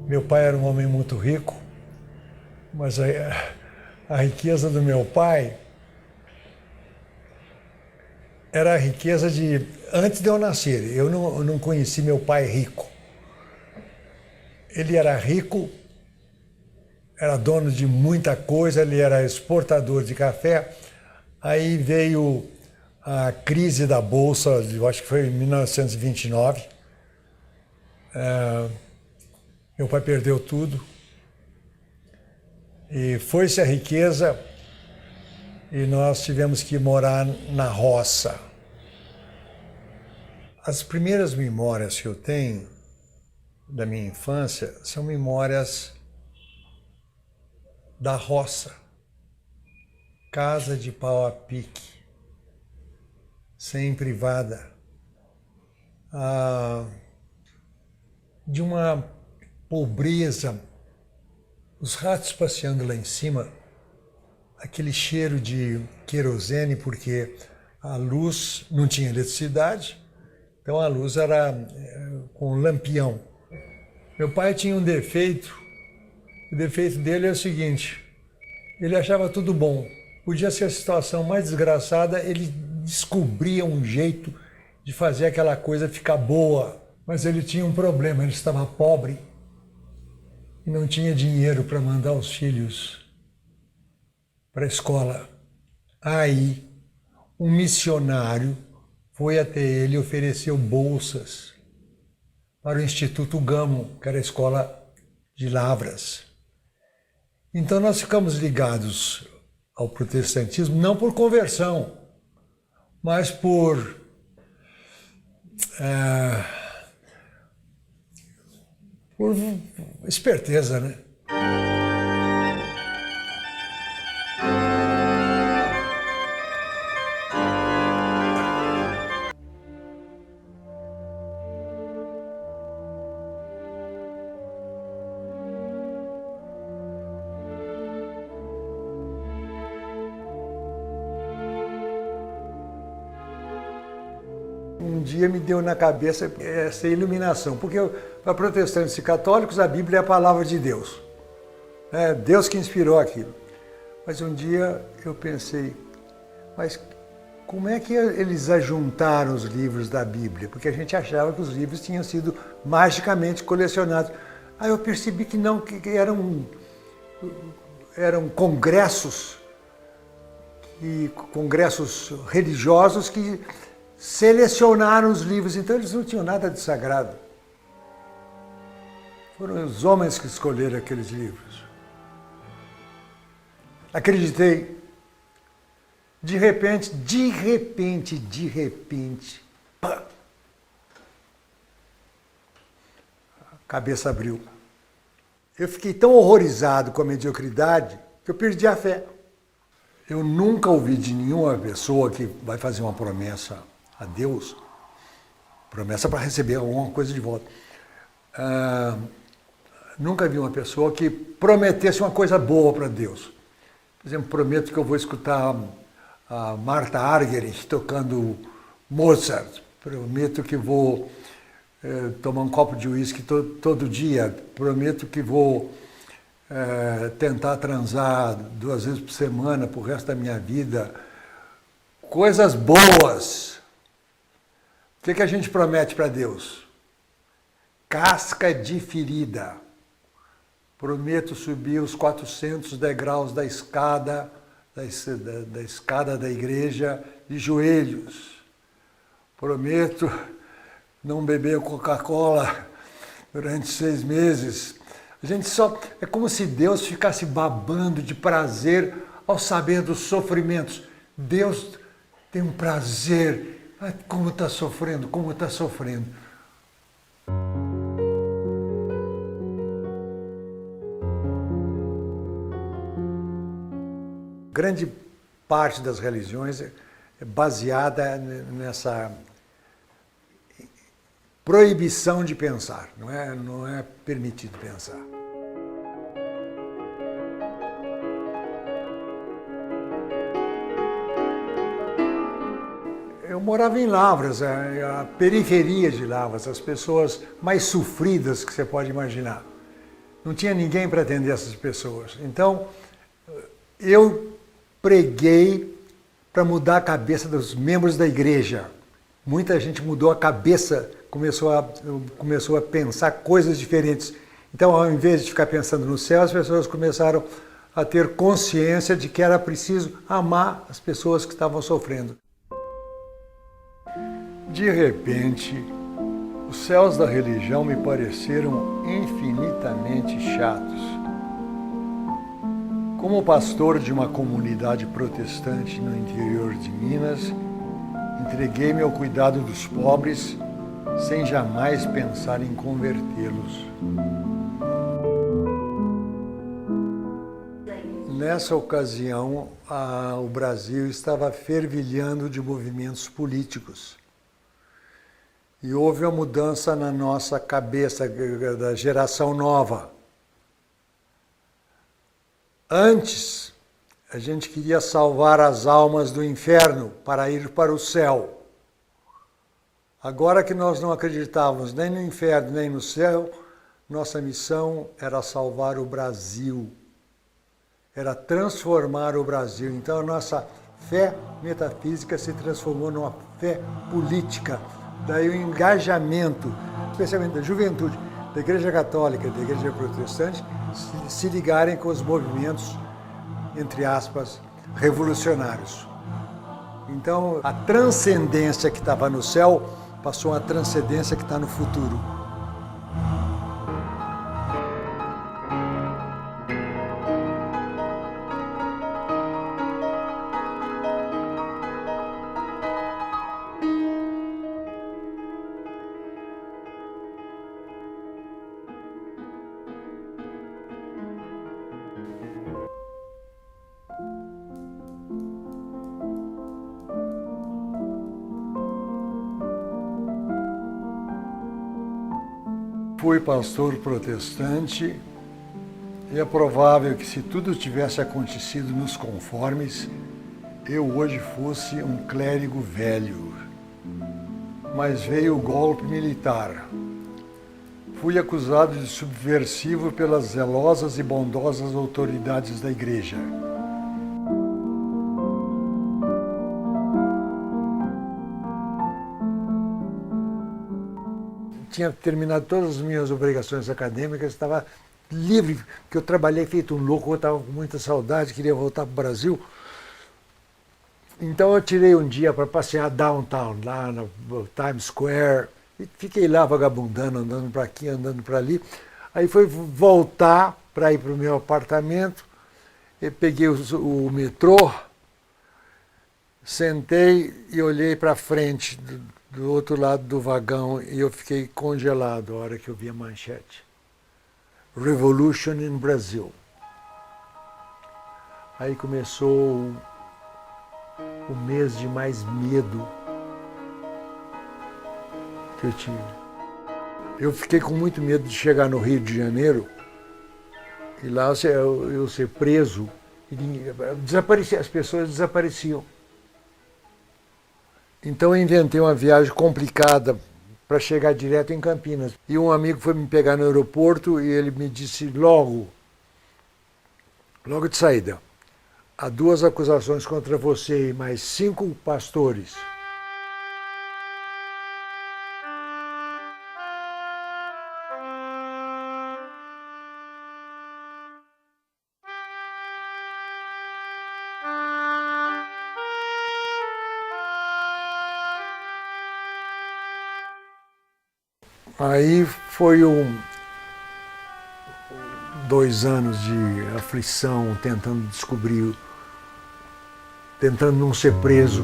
Meu pai era um homem muito rico, mas a riqueza do meu pai era a riqueza de antes de eu nascer. Eu não conheci meu pai rico. Ele era rico, era dono de muita coisa, ele era exportador de café. Aí veio a crise da Bolsa, eu acho que foi em 1929. Meu pai perdeu tudo. E foi-se a riqueza e nós tivemos que morar na roça. As primeiras memórias que eu tenho da minha infância são memórias da roça. Casa de pau a pique, sem privada, de uma pobreza, os ratos passeando lá em cima, aquele cheiro de querosene, porque a luz não tinha eletricidade, então a luz era com lampião. Meu pai tinha um defeito, o defeito dele é o seguinte, ele achava tudo bom. Podia ser a situação mais desgraçada, ele descobria um jeito de fazer aquela coisa ficar boa. Mas ele tinha um problema, ele estava pobre e não tinha dinheiro para mandar os filhos para a escola. Aí, um missionário foi até ele e ofereceu bolsas para o Instituto Gamo, que era a escola de Lavras. Então nós ficamos ligados ao protestantismo, não por conversão, mas por esperteza, né? Um dia me deu na cabeça essa iluminação, porque para protestantes e católicos a Bíblia é a palavra de Deus. É Deus que inspirou aquilo. Mas um dia eu pensei, mas como é que eles ajuntaram os livros da Bíblia? Porque a gente achava que os livros tinham sido magicamente colecionados. Aí eu percebi que não, que eram congressos religiosos que selecionaram os livros, então eles não tinham nada de sagrado. Foram os homens que escolheram aqueles livros. Acreditei. De repente, pá! A cabeça abriu. Eu fiquei tão horrorizado com a mediocridade que eu perdi a fé. Eu nunca ouvi de nenhuma pessoa que vai fazer uma promessa a Deus, promessa para receber alguma coisa de volta. Nunca vi uma pessoa que prometesse uma coisa boa para Deus. Por exemplo, prometo que eu vou escutar a Martha Argerich tocando Mozart. Prometo que vou tomar um copo de uísque todo dia. Prometo que vou tentar transar 2 vezes por semana pro resto da minha vida. Coisas boas. O que a gente promete para Deus? Casca de ferida. Prometo subir os 400 degraus da escada da igreja de joelhos. Prometo não beber Coca-Cola durante 6 meses. A gente é como se Deus ficasse babando de prazer ao saber dos sofrimentos. Deus tem um prazer. Como está sofrendo, como está sofrendo. Grande parte das religiões é baseada nessa proibição de pensar, não é permitido pensar. Eu morava em Lavras, a periferia de Lavras, as pessoas mais sofridas que você pode imaginar. Não tinha ninguém para atender essas pessoas. Então, eu preguei para mudar a cabeça dos membros da igreja. Muita gente mudou a cabeça, começou a pensar coisas diferentes. Então, ao invés de ficar pensando no céu, as pessoas começaram a ter consciência de que era preciso amar as pessoas que estavam sofrendo. De repente, os céus da religião me pareceram infinitamente chatos. Como pastor de uma comunidade protestante no interior de Minas, entreguei-me ao cuidado dos pobres, sem jamais pensar em convertê-los. Nessa ocasião, o Brasil estava fervilhando de movimentos políticos. E houve uma mudança na nossa cabeça, da geração nova. Antes, a gente queria salvar as almas do inferno para ir para o céu. Agora que nós não acreditávamos nem no inferno nem no céu, nossa missão era salvar o Brasil. Era transformar o Brasil. Então a nossa fé metafísica se transformou numa fé política. Daí o engajamento, especialmente da juventude, da Igreja Católica e da Igreja Protestante, se ligarem com os movimentos, entre aspas, revolucionários. Então a transcendência que estava no céu passou a transcendência que está no futuro. Fui pastor protestante e é provável que, se tudo tivesse acontecido nos conformes, eu hoje fosse um clérigo velho. Mas veio o golpe militar. Fui acusado de subversivo pelas zelosas e bondosas autoridades da igreja. Tinha terminado todas as minhas obrigações acadêmicas, estava livre, porque eu trabalhei feito um louco, eu estava com muita saudade, queria voltar para o Brasil. Então eu tirei um dia para passear downtown, lá no Times Square, e fiquei lá vagabundando, andando para aqui, andando para ali. Aí foi voltar para ir para o meu apartamento, eu peguei o metrô, sentei e olhei para frente do outro lado do vagão e eu fiquei congelado a hora que eu vi a manchete. Revolution in Brazil. Aí começou o mês de mais medo que eu tive. Eu fiquei com muito medo de chegar no Rio de Janeiro e lá eu ser preso e as pessoas desapareciam. Então eu inventei uma viagem complicada para chegar direto em Campinas. E um amigo foi me pegar no aeroporto e ele me disse logo de saída: há 2 acusações contra você e mais 5 pastores. Aí foi 2 anos de aflição, tentando descobrir, tentando não ser preso.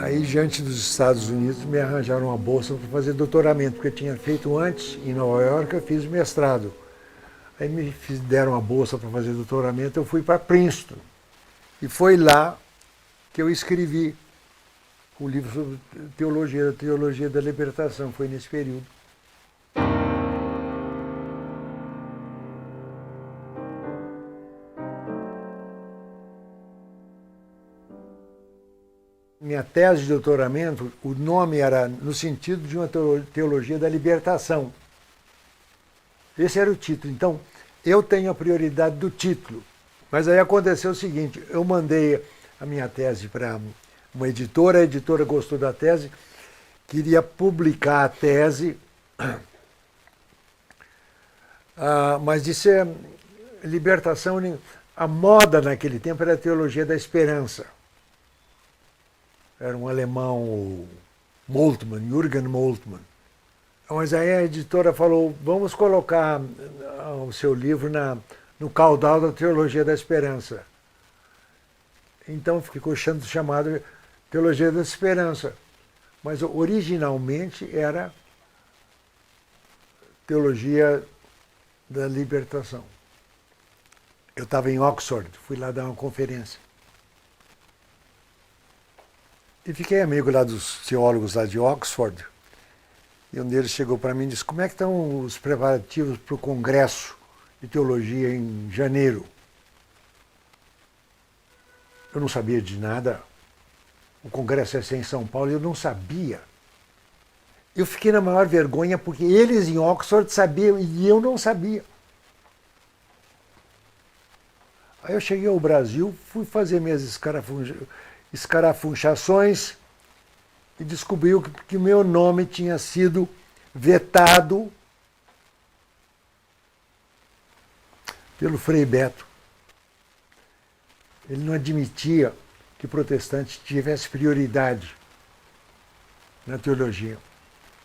Aí, diante dos Estados Unidos, me arranjaram uma bolsa para fazer doutoramento, porque eu tinha feito antes, em Nova York, eu fiz mestrado. Aí me deram uma bolsa para fazer doutoramento, eu fui para Princeton. E foi lá que eu escrevi o livro sobre teologia, a teologia da libertação, foi nesse período. tese de doutoramento, o nome era no sentido de uma teologia da libertação. Esse era o título. Então, eu tenho a prioridade do título. Mas aí aconteceu o seguinte, eu mandei a minha tese para uma editora, a editora gostou da tese, queria publicar a tese, mas disse libertação, a moda naquele tempo era a teologia da esperança. Era um alemão, o Moltmann, Jürgen Moltmann. Mas aí a editora falou, vamos colocar o seu livro no caudal da teologia da esperança. Então ficou chamado Teologia da Esperança. Mas originalmente era Teologia da Libertação. Eu estava em Oxford, fui lá dar uma conferência. E fiquei amigo lá dos teólogos lá de Oxford. E um deles chegou para mim e disse, como é que estão os preparativos para o Congresso de Teologia em janeiro? Eu não sabia de nada. O Congresso ia ser em São Paulo e eu não sabia. Eu fiquei na maior vergonha porque eles em Oxford sabiam e eu não sabia. Aí eu cheguei ao Brasil, fui fazer minhas escarafunchações e descobri que o meu nome tinha sido vetado pelo Frei Beto. Ele não admitia que protestante tivesse prioridade na teologia.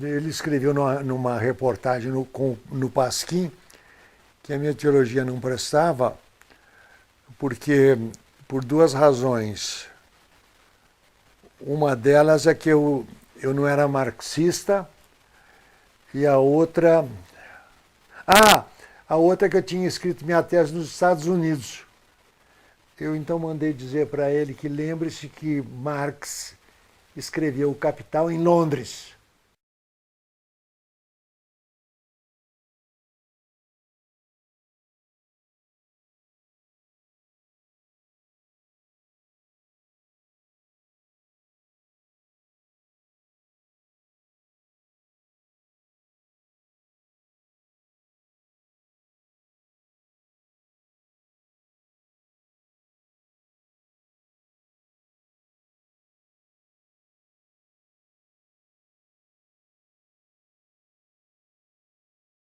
Ele escreveu numa reportagem no Pasquim que a minha teologia não prestava porque, por duas razões. Uma delas é que eu não era marxista e a outra... a outra é que eu tinha escrito minha tese nos Estados Unidos. Eu então mandei dizer para ele que lembre-se que Marx escreveu O Capital em Londres.